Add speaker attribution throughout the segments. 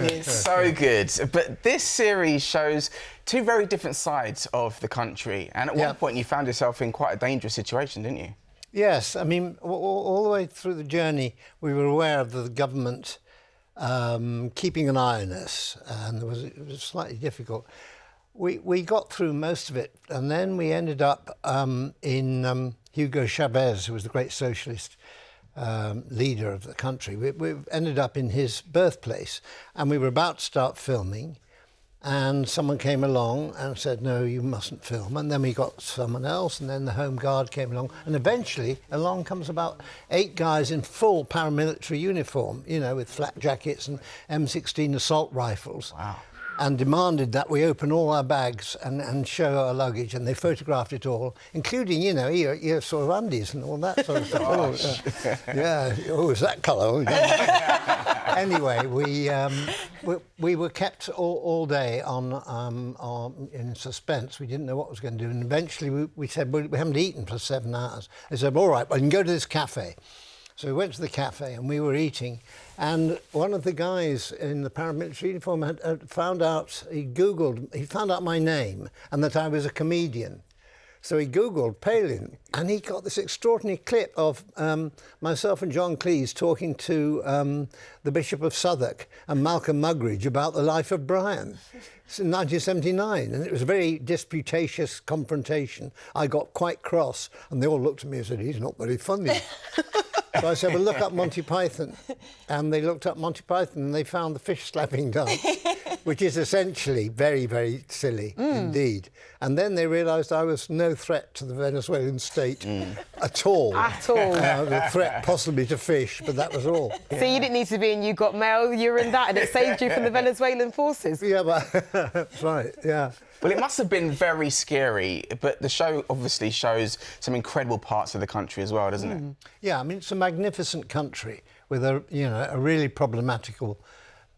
Speaker 1: It's so good. But this series shows two very different sides of the country. And at one point, you found yourself in quite a dangerous situation, didn't you?
Speaker 2: Yes, I mean, all the way through the journey, we were aware of the government keeping an eye on us, and it was slightly difficult. We got through most of it, and then we ended up in Hugo Chavez, who was the great socialist leader of the country. We ended up in his birthplace, and we were about to start filming, and someone came along and said, no, you mustn't film. And then we got someone else, and then the Home Guard came along, and eventually along comes about 8 guys in full paramilitary uniform, you know, with flak jackets and M16 assault rifles.
Speaker 1: Wow.
Speaker 2: And demanded that we open all our bags and show our luggage, and they photographed it all, including, you know, your sort of undies and all that sort of stuff. Oh, is that colour? Anyway, we were kept all day in suspense. We didn't know what was going to do, and eventually we said, well, we haven't eaten for 7 hours. They said, all right, well, you can go to this cafe. So we went to the cafe and we were eating, and one of the guys in the paramilitary uniform had found out, he found out my name and that I was a comedian. So he Googled PALIN, and he got this extraordinary clip of myself and John Cleese talking to the Bishop of Southwark and Malcolm Muggeridge about the life of Brian. It's in 1979, and it was a very disputatious confrontation. I got quite cross, and they all looked at me and said, he's not very funny. So I said, well, look up Monty Python. And they looked up Monty Python and they found the fish-slapping dance, which is essentially very, very silly indeed. And then they realised I was no threat to the Venezuelan state at all.
Speaker 3: At all.
Speaker 2: The threat possibly to fish, but that was all.
Speaker 3: So you didn't need to be in You Got Mail, you were in that, and it saved you from the Venezuelan forces.
Speaker 2: Yeah, but that's right, yeah.
Speaker 1: Well, it must have been very scary, but the show obviously shows some incredible parts of the country as well, doesn't it?
Speaker 2: Yeah, I mean, it's a magnificent country with a really problematical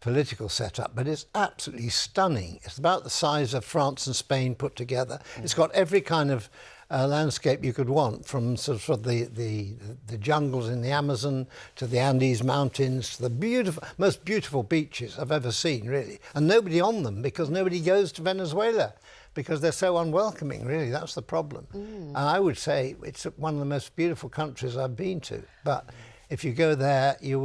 Speaker 2: political setup, but it's absolutely stunning. It's about the size of France and Spain put together. It's got every kind of landscape you could want, from sort of the jungles in the Amazon to the Andes Mountains to the most beautiful beaches I've ever seen, really. And nobody on them, because nobody goes to Venezuela, because they're so unwelcoming, really. That's the problem. And I would say it's one of the most beautiful countries I've been to. But if you go there, you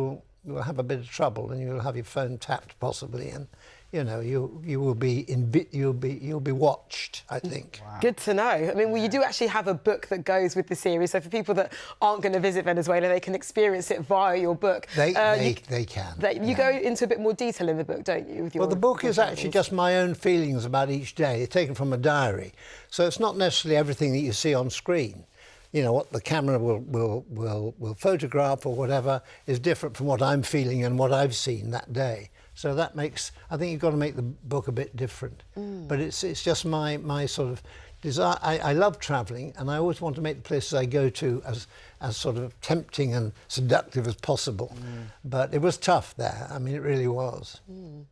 Speaker 2: will have a bit of trouble, and you'll have your phone tapped possibly, and you know, you'll be watched, I think.
Speaker 3: Wow. Good to know. I mean, well, you do actually have a book that goes with the series, so for people that aren't going to visit Venezuela, they can experience it via your book.
Speaker 2: They can.
Speaker 3: You go into a bit more detail in the book, don't you? With your,
Speaker 2: well, the book is actually just my own feelings about each day. It's taken from a diary, so it's not necessarily everything that you see on screen. You know, what the camera will photograph or whatever is different from what I'm feeling and what I've seen that day. So that makes, I think you've got to make the book a bit different. But it's just my sort of desire. I love travelling, and I always want to make the places I go to as sort of tempting and seductive as possible. But it was tough there. I mean, it really was.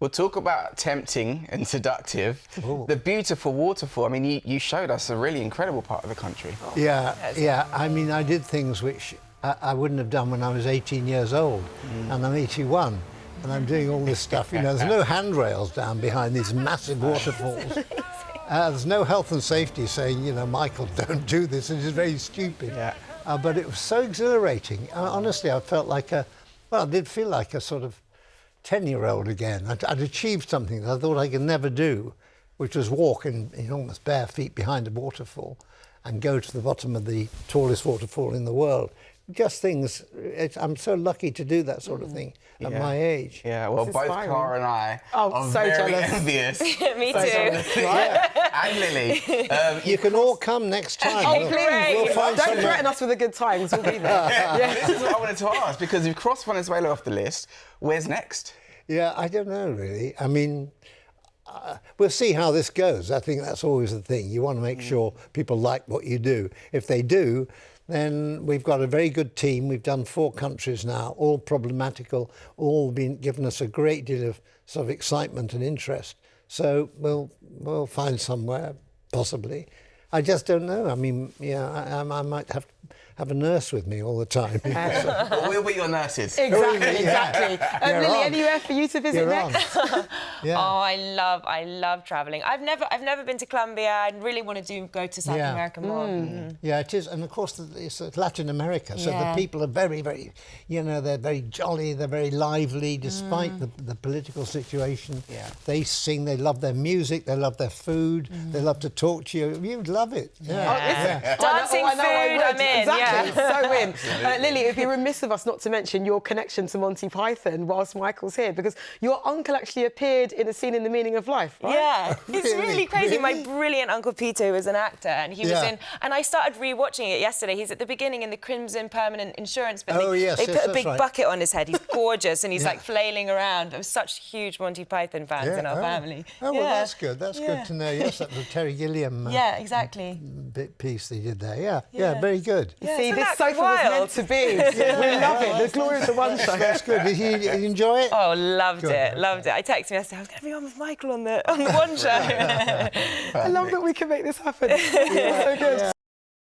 Speaker 1: We'll talk about tempting and seductive. Ooh. The beautiful waterfall. I mean, you showed us a really incredible part of the country.
Speaker 2: Yeah. I mean, I did things which I wouldn't have done when I was 18 years old, and I'm 81. And I'm doing all this stuff. You know, there's no handrails down behind these massive waterfalls. There's no health and safety saying, you know, Michael, don't do this. It is very stupid. Yeah. But it was so exhilarating. Honestly, I felt like I did feel like a sort of 10-year-old again. I'd achieved something that I thought I could never do, which was walk in almost bare feet behind a waterfall and go to the bottom of the tallest waterfall in the world. Just things, I'm so lucky to do that sort of thing at my age.
Speaker 1: Yeah, well, both Clara and I are
Speaker 3: so
Speaker 1: very
Speaker 3: jealous.
Speaker 1: envious.
Speaker 4: Me too.
Speaker 1: And Lily.
Speaker 2: You can all come next time.
Speaker 3: Oh, please.
Speaker 2: We'll
Speaker 3: Don't threaten us with a good time, because we'll be there.
Speaker 1: This is what I wanted to ask, because you've crossed Venezuela off the list. Where's next?
Speaker 2: Yeah, I don't know, really. I mean, we'll see how this goes. I think that's always the thing. You want to make sure people like what you do. If they do, then we've got a very good team. We've done 4 countries now, all problematical, all been given us a great deal of sort of excitement and interest. So we'll find somewhere, possibly. I just don't know. I mean, yeah, I might have have a nurse with me all the time.
Speaker 1: Well, we'll be your nurses.
Speaker 3: Exactly.
Speaker 2: You're
Speaker 3: Lily,
Speaker 2: on.
Speaker 3: anywhere for you to visit
Speaker 2: You're
Speaker 3: next?
Speaker 2: Yeah.
Speaker 4: Oh, I love travelling. I've never been to Colombia. I really want to go to South America more.
Speaker 2: Yeah, it is, and of course it's Latin America, so the
Speaker 4: Yeah.
Speaker 2: people are very, very, they're very jolly, they're very lively, despite the political situation.
Speaker 1: Yeah.
Speaker 2: They sing, they love their music, they love their food, they love to talk to you. You'd love it. Yeah.
Speaker 4: Dancing
Speaker 3: I know I
Speaker 4: food,
Speaker 3: would.
Speaker 4: I'm in,
Speaker 3: Exactly,
Speaker 4: yeah.
Speaker 3: so in. Lily, it'd be remiss of us not to mention your connection to Monty Python whilst Michael's here, because your uncle actually appeared in a scene in The Meaning of Life, right?
Speaker 4: Yeah, it's really crazy. My
Speaker 2: Really?
Speaker 4: brilliant Uncle Peter, who was an actor, and he was
Speaker 2: Yeah.
Speaker 4: in. And I started rewatching it yesterday. He's at the beginning in the Crimson Permanent Insurance, but
Speaker 2: Oh,
Speaker 4: they
Speaker 2: yes,
Speaker 4: put
Speaker 2: yes,
Speaker 4: a
Speaker 2: that's
Speaker 4: big
Speaker 2: right.
Speaker 4: bucket on his head. He's gorgeous, and he's
Speaker 2: Yeah.
Speaker 4: like flailing around. I'm such huge Monty Python fans in our family.
Speaker 2: Oh, well,
Speaker 4: Yeah.
Speaker 2: that's good. That's good to know. Yes, that was Terry Gilliam
Speaker 4: Yeah, exactly.
Speaker 2: bit piece they did there. Yeah, very good.
Speaker 3: You see,
Speaker 4: isn't
Speaker 3: this
Speaker 4: that
Speaker 3: sofa was meant
Speaker 4: wild?
Speaker 3: to be. We love it. The glory of the One Show.
Speaker 2: That's good. Did you enjoy it?
Speaker 4: Oh, loved
Speaker 2: Good.
Speaker 4: it, loved it. I texted him, I said, I was going to be on with Michael on the One Show.
Speaker 3: I love that we can make this happen. It's so good.